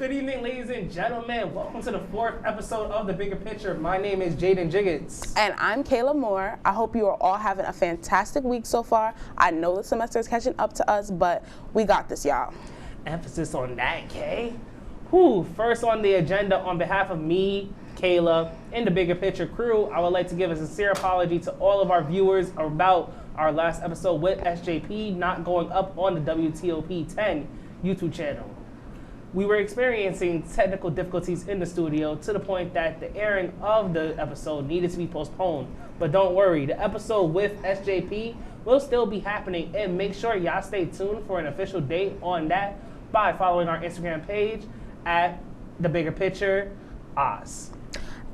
Good evening, ladies and gentlemen. Welcome to the 4th episode of The Bigger Picture. My name is Jaden Jiggets. And I'm Kayla Moore. I hope you are all having a fantastic week so far. I know the semester is catching up to us, but we got this, y'all. Emphasis on that, Kay. First on the agenda, on behalf of me, Kayla, and the Bigger Picture crew, I would like to give a sincere apology to all of our viewers about our last episode with SJP not going up on the WTOP 10 YouTube channel. We were experiencing technical difficulties in the studio to the point that the airing of the episode needed to be postponed. But don't worry, the episode with SJP will still be happening, and make sure y'all stay tuned for an official date on that by following our Instagram page at The Bigger Picture Oz.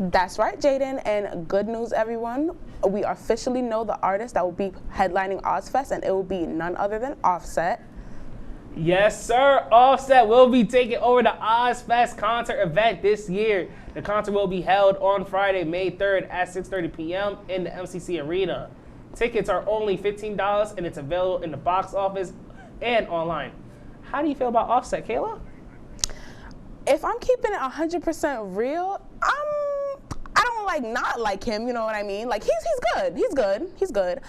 That's right, Jaden, and good news, everyone. We officially know the artist that will be headlining Ozfest, and it will be none other than Offset. Yes, sir. Offset will be taking over the Ozfest concert event this year. The concert will be held on Friday, May 3rd at 6:30 p.m. in the MCC Arena. Tickets are only $15, and it's available in the box office and online. How do you feel about Offset, Kayla? If I'm keeping it 100% real, I don't not like him, you know what I mean? Like, he's good.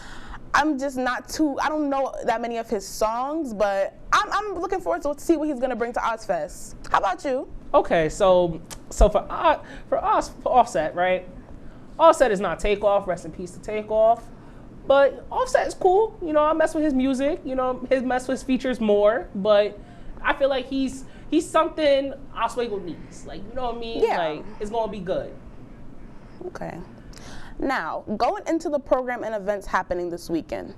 I'm just I don't know that many of his songs, but I'm looking forward to see what he's going to bring to Ozfest. How about you? Okay, so for Offset, right? Offset is not Takeoff, rest in peace to Takeoff. But Offset is cool. You know, I mess with his music. You know, mess with his features more. But I feel like he's something Oswego needs. Like, you know what I mean? Yeah. Like, it's going to be good. Okay. Now, going into the program and events happening this weekend,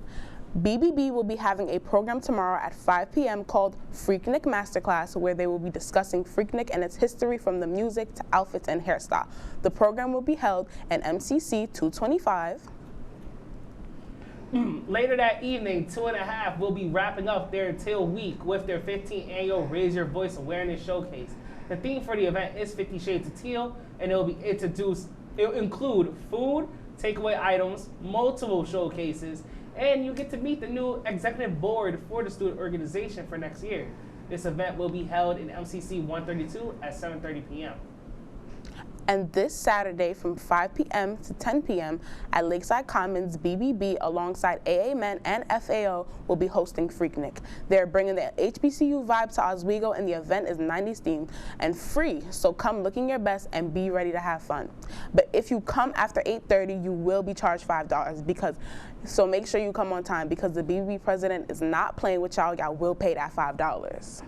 BBB will be having a program tomorrow at 5 p.m. called Freaknik Masterclass, where they will be discussing Freaknik and its history from the music to outfits and hairstyle. The program will be held in MCC 225. Later that evening, 2.5 will be wrapping up their Teal Week with their 15th annual Raise Your Voice Awareness Showcase. The theme for the event is 50 Shades of Teal, and it will include food, takeaway items, multiple showcases, and you get to meet the new executive board for the student organization for next year. This event will be held in MCC 132 at 7:30 p.m. And this Saturday from 5 p.m. to 10 p.m. at Lakeside Commons, BBB alongside AA Men and FAO will be hosting Freaknik. They're bringing the HBCU vibe to Oswego, and the event is 90s themed and free, so come looking your best and be ready to have fun. But if you come after 8:30, you will be charged $5 so make sure you come on time because the BBB president is not playing with y'all. Y'all will pay that $5.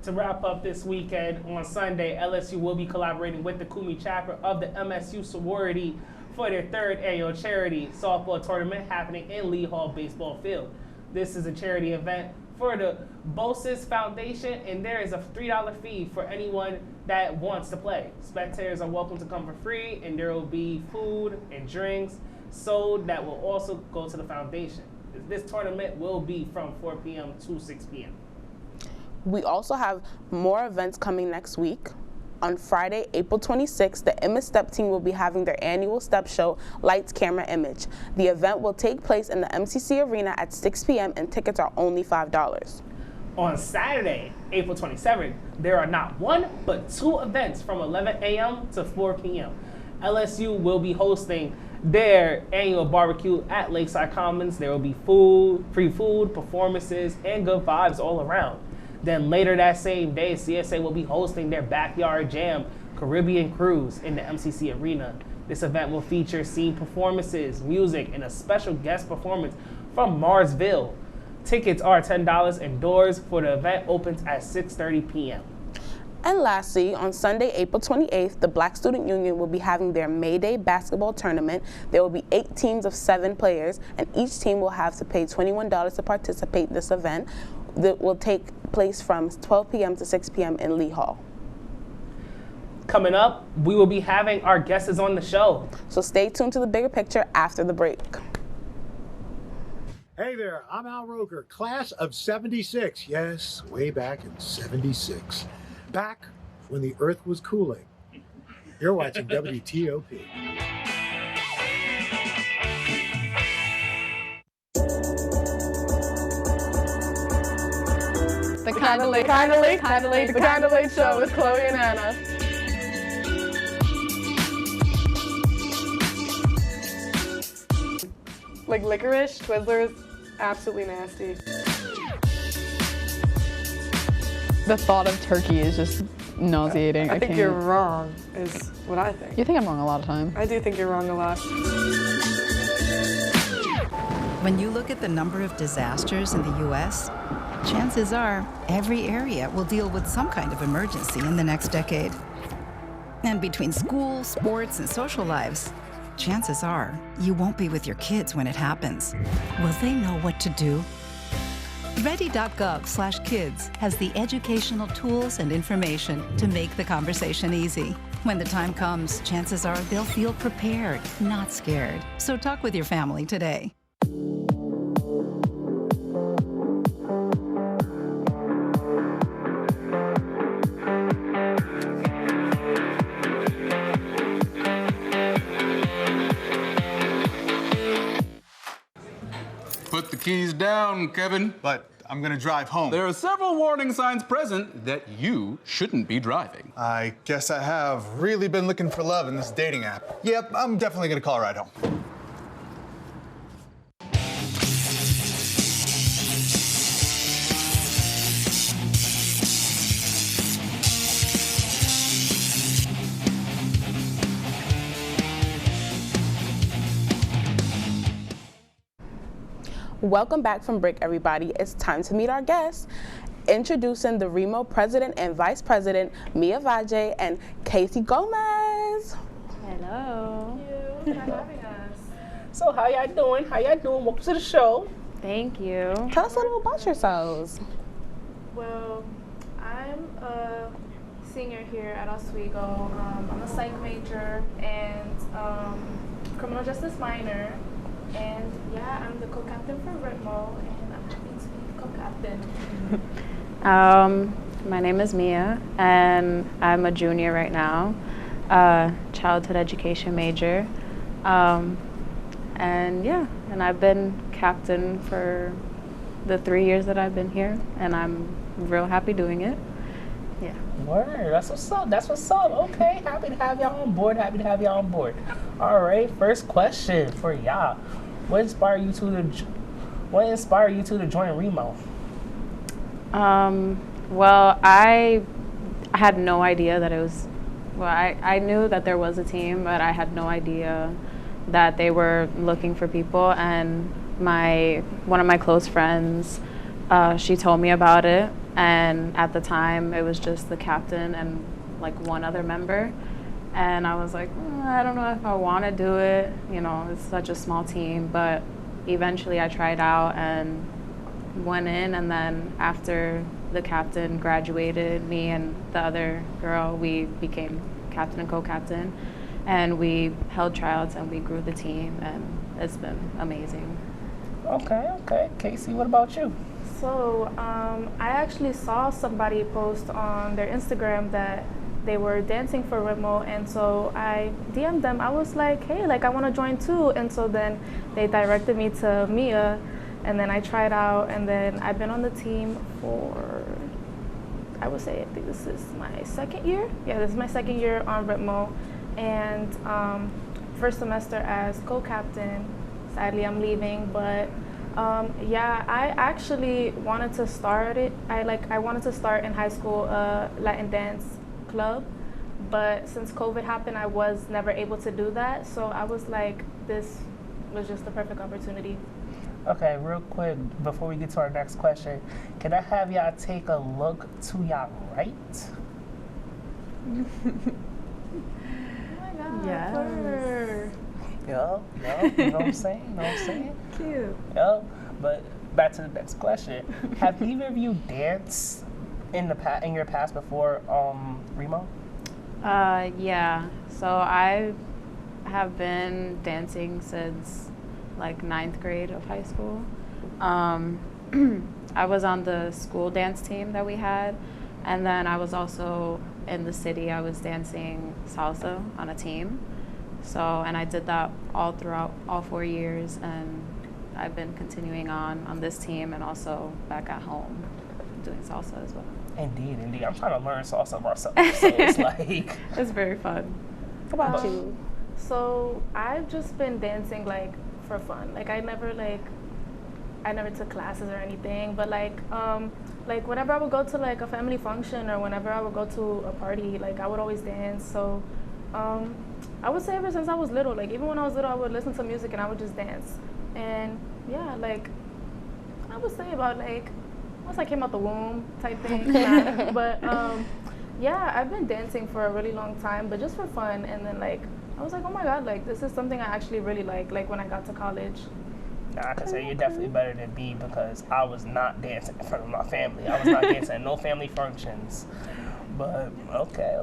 To wrap up this weekend, on Sunday, LSU will be collaborating with the Kumi chapter of the MSU sorority for their 3rd annual charity softball tournament happening in Lee Hall Baseball Field. This is a charity event for the BOSIS Foundation, and there is a $3 fee for anyone that wants to play. Spectators are welcome to come for free, and there will be food and drinks sold that will also go to the foundation. This tournament will be from 4 p.m. to 6 p.m. We also have more events coming next week. On Friday, April 26th, the Image Step team will be having their annual step show, Lights, Camera, Image. The event will take place in the MCC Arena at 6 p.m. and tickets are only $5. On Saturday, April 27th, there are not one, but 2 events from 11 a.m. to 4 p.m. LSU will be hosting their annual barbecue at Lakeside Commons. There will be food, free food, performances, and good vibes all around. Then later that same day, CSA will be hosting their Backyard Jam Caribbean Cruise in the MCC Arena. This event will feature scene performances, music, and a special guest performance from Marsville. Tickets are $10 and doors for the event opens at 6:30 p.m. And lastly, on Sunday, April 28th, the Black Student Union will be having their May Day basketball tournament. There will be 8 teams of 7 players, and each team will have to pay $21 to participate in this event. That will take place from 12 p.m. to 6 p.m. in Lee Hall. Coming up, we will be having our guests on the show. So stay tuned to The Bigger Picture after the break. Hey there, I'm Al Roker, class of 76. Yes, way back in 76. Back when the earth was cooling. You're watching WTOP. The Kinda late, kinda late, kinda late. The Kinda Late Show with Chloe and Anna. Like licorice, Twizzlers, absolutely nasty. The thought of turkey is just nauseating. I think can't. you're wrong, is what I think. You think I'm wrong a lot of time. I do think you're wrong a lot. When you look at the number of disasters in the U.S., chances are every area will deal with some kind of emergency in the next decade. And between school, sports, and social lives, chances are you won't be with your kids when it happens. Will they know what to do? Ready.gov/kids has the educational tools and information to make the conversation easy. When the time comes, chances are they'll feel prepared, not scared. So talk with your family today. Put the keys down, Kevin. But I'm gonna drive home. There are several warning signs present that you shouldn't be driving. I guess I have really been looking for love in this dating app. Yep, I'm definitely gonna call a ride home. Welcome back from break, everybody. It's time to meet our guests. Introducing the Remo President and Vice President, Mia Valle and Casey Gomez. Hello. Thank you for having us. So how y'all doing? How y'all doing? Welcome to the show. Thank you. Tell us a little about yourselves. Well, I'm a senior here at Oswego. I'm a psych major and criminal justice minor. And yeah, I'm the co-captain for Ritmo, and I'm happy to be co-captain. My name is Mia, and I'm a junior right now, childhood education major. And yeah, and I've been captain for the 3 years that I've been here, and I'm real happy doing it. Yeah. Word, that's what's up. That's what's up. Okay, happy to have y'all on board. Happy to have y'all on board. All right, first question for y'all. What inspired you to join Remo? Well, I had no idea that it was. Well, I knew that there was a team, but I had no idea that they were looking for people. And one of my close friends, she told me about it. And at the time, it was just the captain and like one other member. And I was like, I don't know if I want to do it. You know, it's such a small team. But eventually I tried out and went in. And then after the captain graduated, me and the other girl, we became captain and co-captain. And we held tryouts and we grew the team. And it's been amazing. Okay. Casey, what about you? So I actually saw somebody post on their Instagram that they were dancing for Ritmo, and so I DM'd them. I was like, hey, like I want to join too. And so then they directed me to Mia, and then I tried out, and then I've been on the team for, I would say, I think this is my second year. Yeah, this is my second year on Ritmo, and first semester as co-captain. Sadly, I'm leaving, but yeah, I actually wanted to start it. I wanted to start in high school Latin dance club, but since COVID happened, I was never able to do that. So I was like, this was just the perfect opportunity. Okay, real quick, before we get to our next question, can I have y'all take a look to y'all right? Oh my God. Yes. Yo, you know what I'm saying? Cute. Yo, but back to the next question. Have either of you danced in your past before Remo? Yeah. So I have been dancing since like 9th grade of high school. I was on the school dance team that we had, and then I was also in the city. I was dancing salsa on a team. So, and I did that all throughout all 4 years, and I've been continuing on this team and also back at home. doing salsa as well. Indeed. I'm trying to learn salsa myself, so it's like... It's very fun. What about you? So I've just been dancing like for fun. Like I never took classes or anything, but like whenever I would go to like a family function or whenever I would go to a party, like I would always dance. So I would say ever since I was little, like even when I was little, I would listen to music and I would just dance. And yeah, like I would say about like once I came out the womb type thing. But yeah, I've been dancing for a really long time, but just for fun. And then like I was like, oh my God, like this is something I actually really like when I got to college. I can say you're definitely better than me because I was not dancing in front of my family. I was not dancing at no family functions. But okay.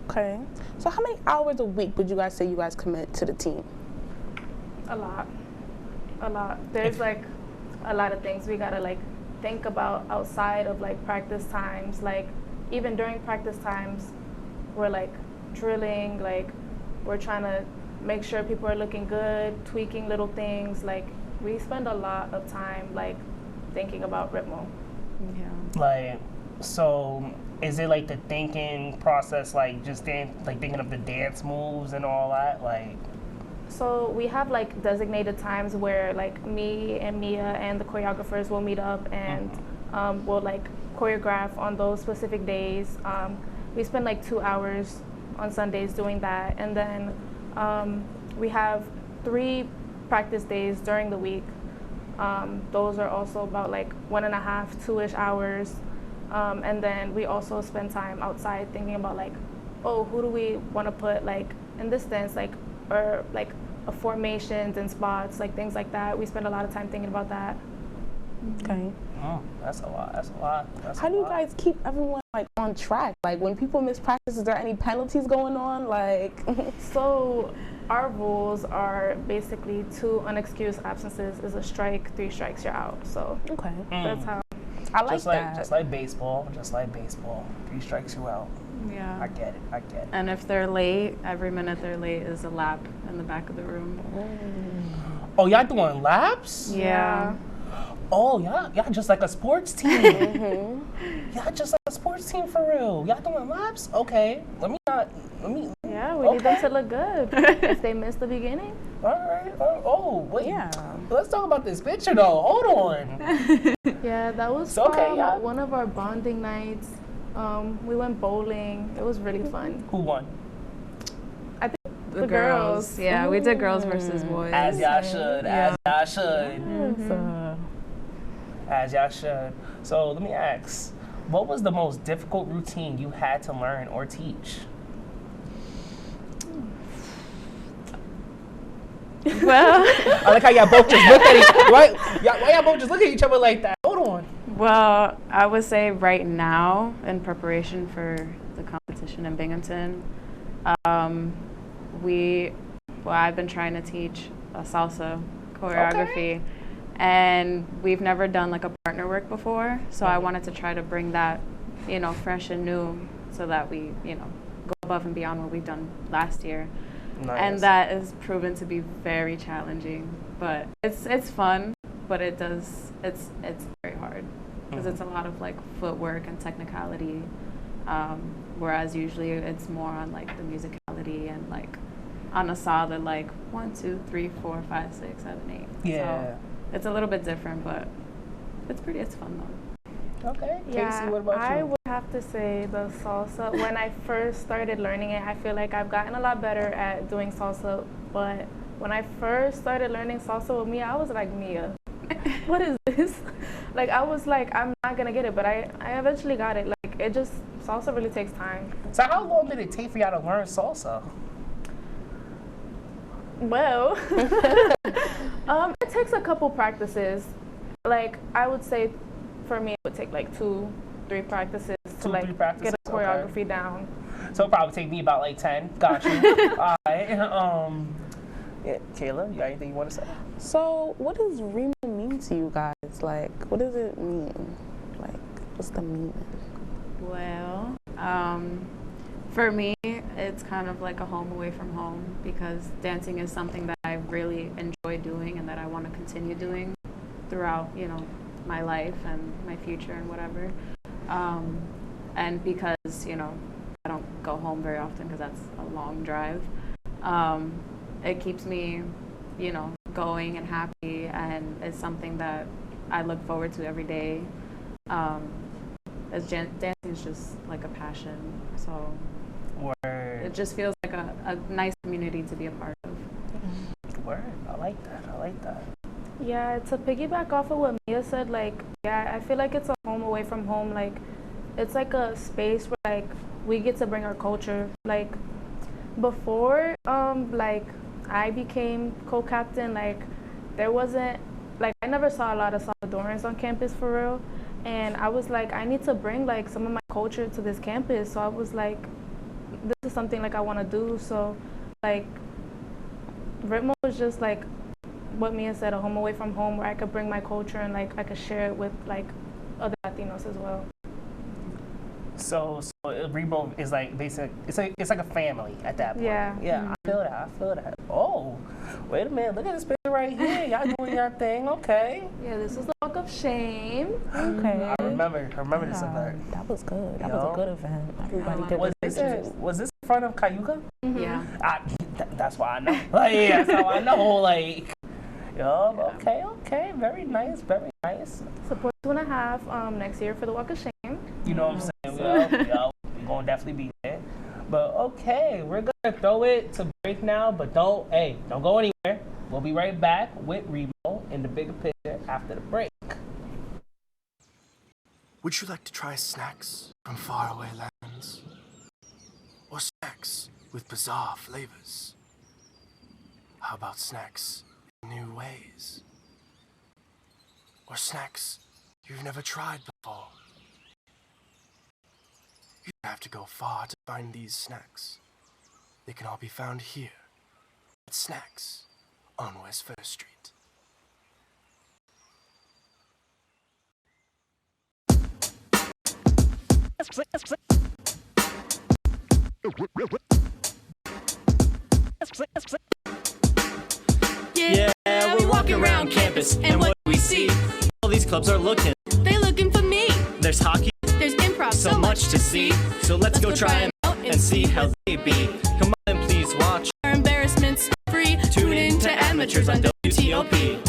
Okay. So how many hours a week would you guys say you guys commit to the team? A lot. There's like a lot of things we gotta like think about outside of like practice times. Like even during practice times, we're like drilling, like we're trying to make sure people are looking good, tweaking little things. Like we spend a lot of time like thinking about ritmo. Yeah. Like, so is it like the thinking process, like just thinking of the dance moves and all that, like? So we have like designated times where like me and Mia and the choreographers will meet up and we'll like choreograph on those specific days. We spend like 2 hours on Sundays doing that, and then we have 3 practice days during the week. Those are also about like 1.5, 2-ish hours. And then we also spend time outside thinking about like, oh, who do we want to put like in this dance, like, or like formations and spots, like things like that. We spend a lot of time thinking about that. Okay. Oh, that's a lot. How do you guys keep everyone like on track? Like when people miss practice, is there any penalties going on? Like, so our rules are basically 2 unexcused absences is a strike, 3 strikes you're out. So okay, that's how. I like that. Just like baseball. 3 strikes you out. Yeah. I get it. And if they're late, every minute they're late is a lap in the back of the room. Oh, y'all doing laps? Yeah. Oh, y'all just like a sports team. Y'all just like a sports team for real. Y'all doing laps? Okay. Let me. Yeah, we need them to look good. If they miss the beginning. All right. Oh, wait. Yeah. Let's talk about this picture though. Hold on. Yeah, that was one of our bonding nights. We went bowling. It was really fun. Who won? I think The girls. Yeah, we did girls versus boys. As y'all should. Yeah. As y'all should. As y'all should. So let me ask, what was the most difficult routine you had to learn or teach? Well, I like how y'all both just look at why y'all both just look at each other like that? Hold on. Well, I would say right now, in preparation for the competition in Binghamton, I've been trying to teach a salsa choreography, and we've never done like a partner work before, so I wanted to try to bring that, fresh and new, so that we, go above and beyond what we've done last year. Nice. And that is proven to be very challenging, but it's fun, but it's very hard because it's a lot of like footwork and technicality, whereas usually it's more on like the musicality and like on a solid like 1, 2, 3, 4, 5, 6, 7, 8. Yeah. So it's a little bit different, but it's fun though. Okay. Yeah, Casey, what about you? I would have to say the salsa. When I first started learning it, I feel like I've gotten a lot better at doing salsa. But when I first started learning salsa with Mia, I was like, Mia, what is this? Like, I was like, I'm not going to get it. But I eventually got it. Like, salsa really takes time. So how long did it take for y'all to learn salsa? Well, it takes a couple practices. Like, I would say for me, it would take like 2, 3 practices to like get a choreography down. So it'll probably take me about like 10. Got you. All right. Yeah, Kayla, you got anything you want to say? So, what does Remo mean to you guys? Like, what does it mean? Like, what's the meaning? Well, for me, it's kind of like a home away from home because dancing is something that I really enjoy doing and that I want to continue doing throughout, my life and my future and whatever. And because, you know, I don't go home very often because that's a long drive, it keeps me, you know, going and happy, and it's something that I look forward to every day. As dancing is just like a passion, so Word. it just feels like a nice community to be a part of. Word. I like that. I like that. Yeah, to piggyback off of what Mia said, like, yeah, I feel like it's a home away from home. Like, it's like a space where, like, we get to bring our culture. Like, before, like, I became co-captain, like, there wasn't, like, I never saw a lot of Salvadorans on campus for real. And I was like, I need to bring, like, some of my culture to this campus. So I was like, this is something, like, I want to do. So, like, Ritmo was just, like, what Mia said, a home away from home where I could bring my culture and, like, I could share it with, like, other Latinos as well. So Rebo is like basic. It's like a family at that point. Yeah. Yeah, I feel that. I feel that. Oh, wait a minute. Look at this picture right here. Y'all doing your thing. Okay. Yeah, this is the Walk of Shame. Okay. I remember this event. That was good. That was a good event. Everybody did Was what they was this in front of Cayuga? Yeah. That's why I know. Like, yeah, that's how I know. Like, yo, okay. Very nice. Very nice. Support 2.5 next year for the Walk of Shame. You know what I'm saying? We're going to definitely be there. But okay, we're going to throw it to break now, but don't go anywhere. We'll be right back with Remo in the bigger picture after the break. Would you like to try snacks from faraway lands? Or snacks with bizarre flavors? How about snacks in new ways? Or snacks you've never tried before? You don't have to go far to find these snacks. They can all be found here at Snacks on West 1st Street. Yeah, we're walking around campus, and what do we see? All these clubs are looking. They looking for me. There's hockey, There's improv, so much to see. So let's go try them out and see how they be. Come on and please watch. Our embarrassments free. Tune in to Amateurs on WTOP.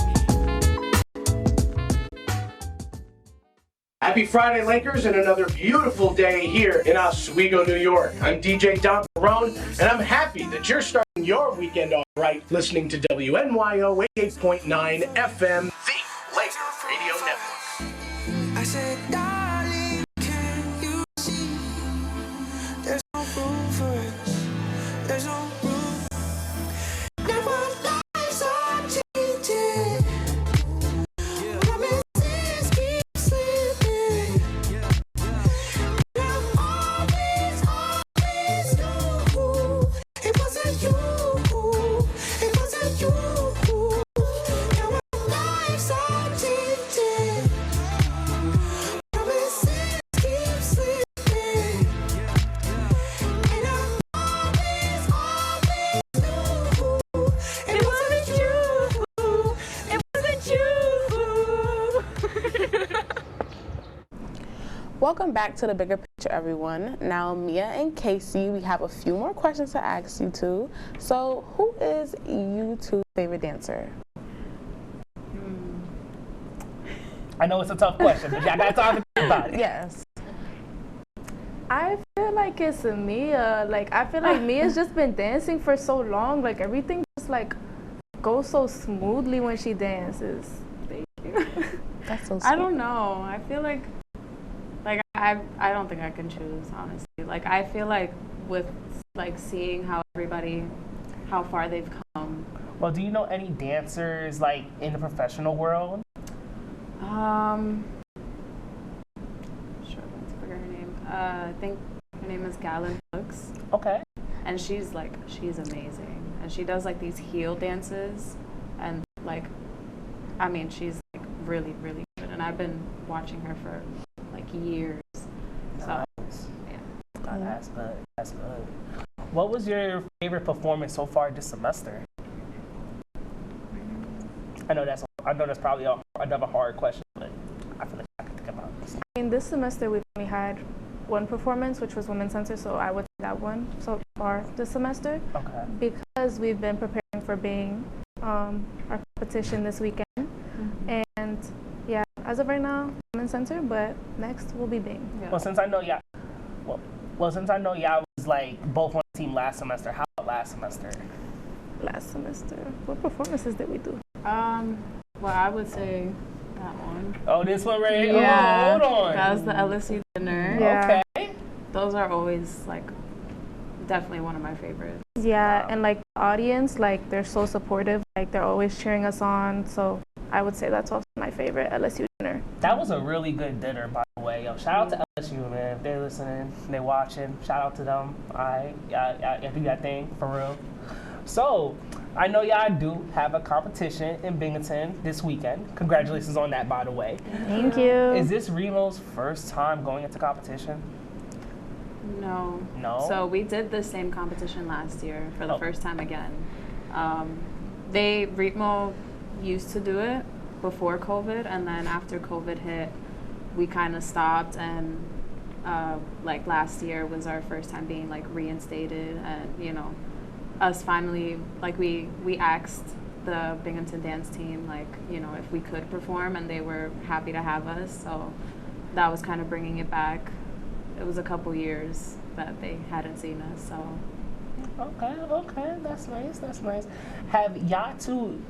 Happy Friday, Lakers, and another beautiful day here in Oswego, New York. I'm DJ Don Perone, and I'm happy that you're starting your weekend off right listening to WNYO 88.9 FM, the Laker Radio Network. I said, darling, can you see? There's no room for us. There's no room. Now our lives are changing. Promises keep slipping. And I always knew it wasn't you. It wasn't you. Now our lives are changing. Promises keep slipping. And I always knew it wasn't you. It wasn't you. Welcome back to the bigger picture, everyone. Now, Mia and Casey, we have a few more questions to ask you two. So, who is you two's favorite dancer? I know it's a tough question, but y'all got time to think about it. Yes. I feel like it's Mia. Like, I feel like Mia's just been dancing for so long. Like, everything just, like, goes so smoothly when she dances. Thank you. That's so sweet. I don't know. I feel like I don't think I can choose, honestly. Like, I feel like with, like, seeing how far they've come. Well, do you know any dancers, like, in the professional world? Sure, let's figure her name. I think her name is Galen Hooks. Okay. And she's amazing. And she does, like, these heel dances. And, like, I mean, she's, like, really, really good. And I've been watching her for, like, years. So, yeah. Oh, that's good. That's good. What was your favorite performance so far this semester? I know that's probably another hard question, but I feel like I can think about this. I In this semester, we've only had one performance, which was Women's Center, so I would say that one so far this semester. Okay. Because we've been preparing for being our competition this weekend. And yeah, as of right now, Women's Center, but next will be Bing. Well, since I know y'all, since I know y'all was like both on the team last semester, how about last semester? Last semester, what performances did we do? Well, I would say that one. Oh, this one right here? Yeah. Oh, hold on. That was the LSU dinner. Yeah. Okay. Those are always like definitely one of my favorites. Yeah, and like the audience, like they're so supportive, like they're always cheering us on. So I would say that's also my favorite LSU dinner. That was a really good dinner, by the way. Yo, shout out to LSU, man. If they're listening, they're watching. Shout out to them. All right, y'all do that thing for real. So, I know y'all do have a competition in Binghamton this weekend. Congratulations on that, by the way. Thank you. Is this Remo's first time going into competition? No. No? So we did the same competition last year for the first time again. Remo used to do it before COVID, and then after COVID hit, we kind of stopped, and like last year was our first time being like reinstated, and you know, us finally, like we asked the Binghamton dance team, like, you know, if we could perform, and they were happy to have us, so that was kind of bringing it back. It was a couple years that they hadn't seen us, so. Okay, that's nice. Have y'all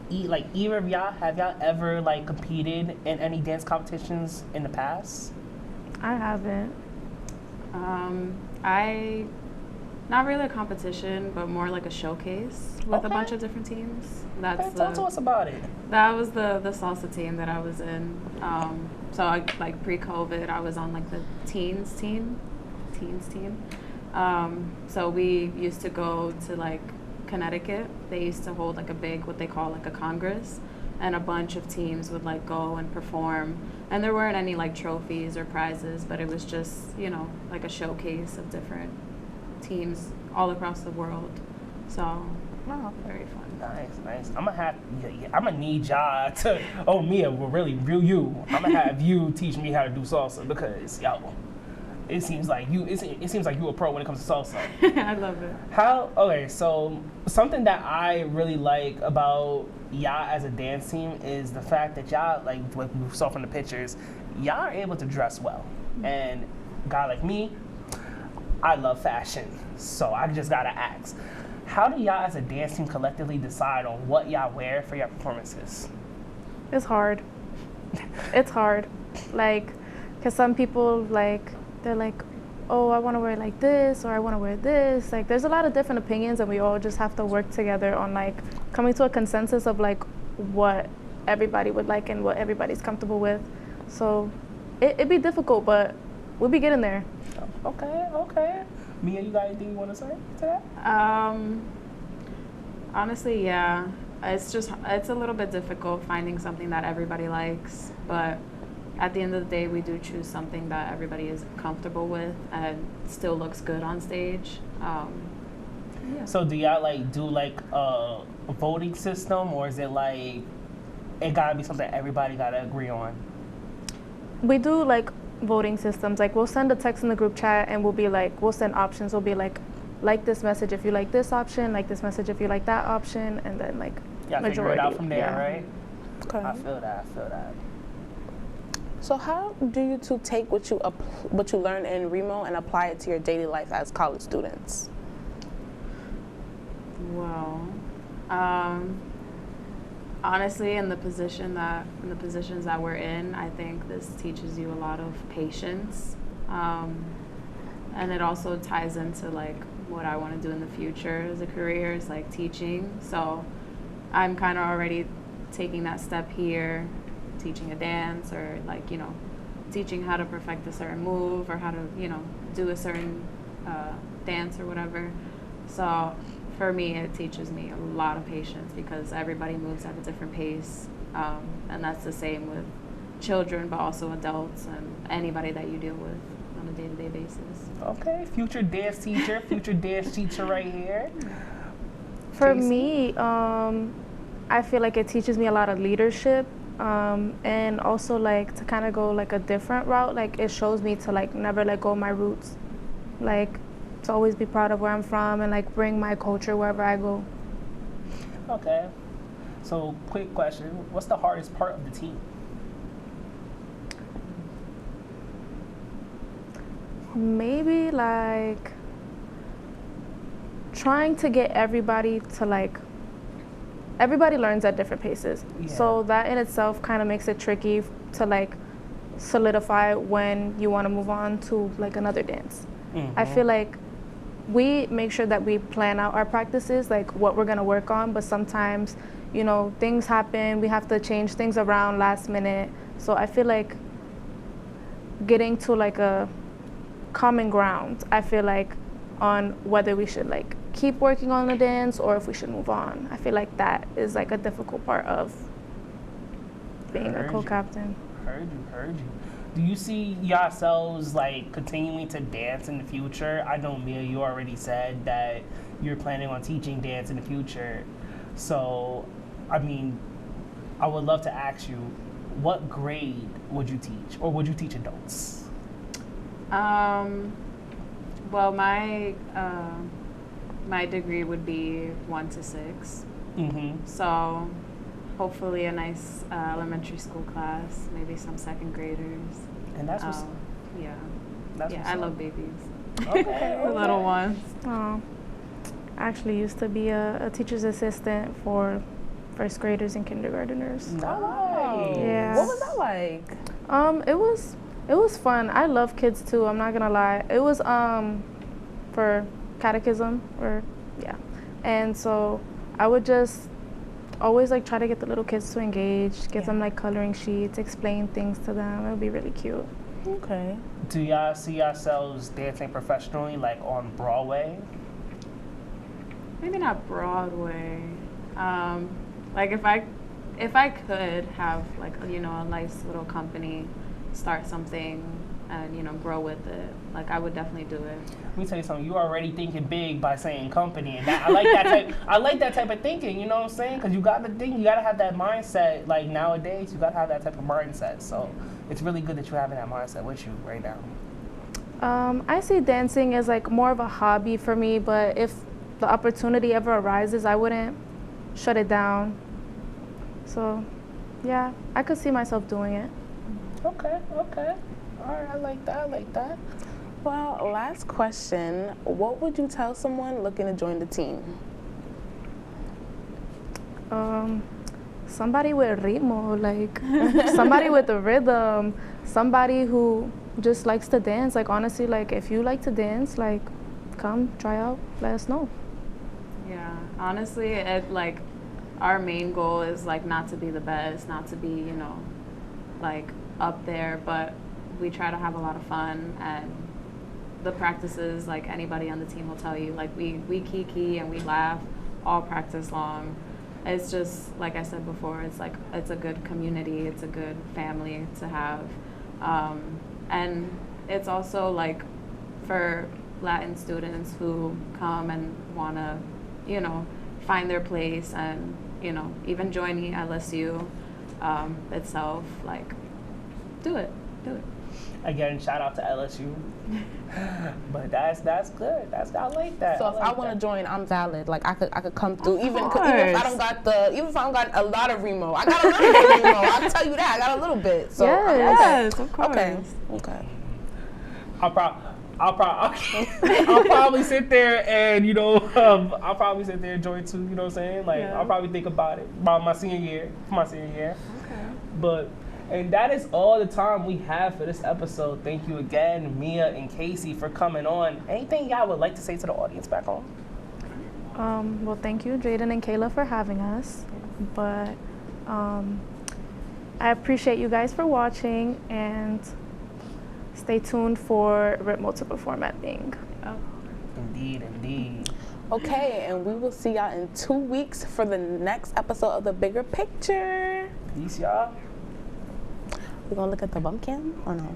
either of y'all, have y'all ever like competed in any dance competitions in the past? I haven't. Not really a competition, but more like a showcase with a bunch of different teams. Talk to us about it. That was the salsa team that I was in. So like pre-COVID, I was on like the teens team. So we used to go to like Connecticut. They used to hold like a big, what they call like a congress, and a bunch of teams would like go and perform. And there weren't any like trophies or prizes, but it was just, you know, like a showcase of different teams all across the world. So, very fun. Nice. I'm gonna need y'all to, Mia, well, really, you. I'm gonna have you teach me how to do salsa because, it seems like you a pro when it comes to salsa. I love it. Okay, so something that I really like about y'all as a dance team is the fact that y'all, like what we saw from the pictures, y'all are able to dress well. And a guy like me, I love fashion, so I just gotta ask, how do y'all as a dance team collectively decide on what y'all wear for your performances? It's hard. It's hard. Like, because some people, like, they're like, oh, I want to wear like this, or I want to wear this. Like, there's a lot of different opinions, and we all just have to work together on, like, coming to a consensus of, like, what everybody would like and what everybody's comfortable with. So it'd be difficult, but we'll be getting there. Okay. Mia, you got anything you want to say to that? Honestly, yeah. It's a little bit difficult finding something that everybody likes, but at the end of the day, we do choose something that everybody is comfortable with and still looks good on stage. So do y'all like do like a voting system, or is it like it gotta be something everybody gotta agree on? We do like voting systems. Like, we'll send a text in the group chat, and we'll be like, we'll send options. We'll be like this message if you like this option, like this message if you like that option, and then like majority. Figure it out from there, right? Okay. I feel that. So how do you two take what you learn in Remo and apply it to your daily life as college students? Well, honestly, in the positions that we're in, I think this teaches you a lot of patience, and it also ties into like what I want to do in the future as a career, is like teaching. So I'm kind of already taking that step here, teaching a dance, or like, you know, teaching how to perfect a certain move, or how to, you know, do a certain dance or whatever. So for me, it teaches me a lot of patience because everybody moves at a different pace, and that's the same with children, but also adults and anybody that you deal with on a day-to-day basis. Okay, future dance teacher right here. For me, I feel like it teaches me a lot of leadership. And also like to kind of go like a different route, like it shows me to like never let go of my roots, like to always be proud of where I'm from and like bring my culture wherever I go. Okay. So, quick question. What's the hardest part of the team? Maybe like trying to get everybody to like, everybody learns at different paces. Yeah. So that in itself kind of makes it tricky to like solidify when you want to move on to like another dance. I feel like we make sure that we plan out our practices, like what we're gonna work on, but sometimes, you know, things happen, we have to change things around last minute. So I feel like getting to like a common ground, I feel like, on whether we should like keep working on the dance or if we should move on. I feel like that is like a difficult part of being a co-captain. Heard you. Do you see yourselves like continuing to dance in the future? I know, Mia, you already said that you're planning on teaching dance in the future. So, I mean, I would love to ask you, what grade would you teach, or would you teach adults? Well, my degree would be 1 to 6. So hopefully a nice elementary school class, maybe some second graders. And that's what's yeah. That's I love babies. Okay. The little ones. I actually used to be a teacher's assistant for first graders and kindergarteners. Nice. Yeah. What was that like? It was fun. I love kids too, I'm not gonna lie. It was for catechism, and so I would just always like try to get the little kids to engage, get them like coloring sheets, explain things to them. It would be really cute. Okay. Do y'all see yourselves dancing professionally, like on Broadway? Maybe not Broadway. Like if I could have like a nice little company, start something, and grow with it, like I would definitely do it. Let me tell you something. You already thinking big by saying company, and that, I like that type. I like that type of thinking. You know what I'm saying? Because you got to think. You got to have that mindset. Like nowadays, you got to have that type of mindset. So it's really good that you're having that mindset with you right now. I see dancing as like more of a hobby for me, but if the opportunity ever arises, I wouldn't shut it down. So, yeah, I could see myself doing it. Okay. All right, I like that. Well, last question. What would you tell someone looking to join the team? Somebody with ritmo, like somebody with a rhythm, somebody who just likes to dance. Like honestly, like if you like to dance, like come try out, let us know. Yeah, honestly, like our main goal is like not to be the best, not to be, like up there, but we try to have a lot of fun, and the practices, like anybody on the team will tell you, like we kiki and we laugh all practice long. It's just, like I said before, it's like, it's a good community, it's a good family to have. And it's also like for Latin students who come and wanna, find their place and, even joining LSU itself, like, do it. Again, shout out to LSU. But that's good. I like that. So if I want to join, I'm valid. Like I could come through, even if I don't got a lot of remo. I got a little bit of remo. I'll tell you that. I got a little bit. So yes, of course. Okay. I'll probably sit there and I'll probably sit there and join too. You know what I'm saying? Like I'll probably think about it about my senior year. Okay. And that is all the time we have for this episode. Thank you again, Mia and Casey, for coming on. Anything y'all would like to say to the audience back home? Well, thank you, Jaden and Kayla, for having us. But I appreciate you guys for watching, and stay tuned for Ritmo to perform at Bing. Indeed. Okay, and we will see y'all in 2 weeks for the next episode of The Bigger Picture. Peace, y'all. We're gonna look at the bump cam or no?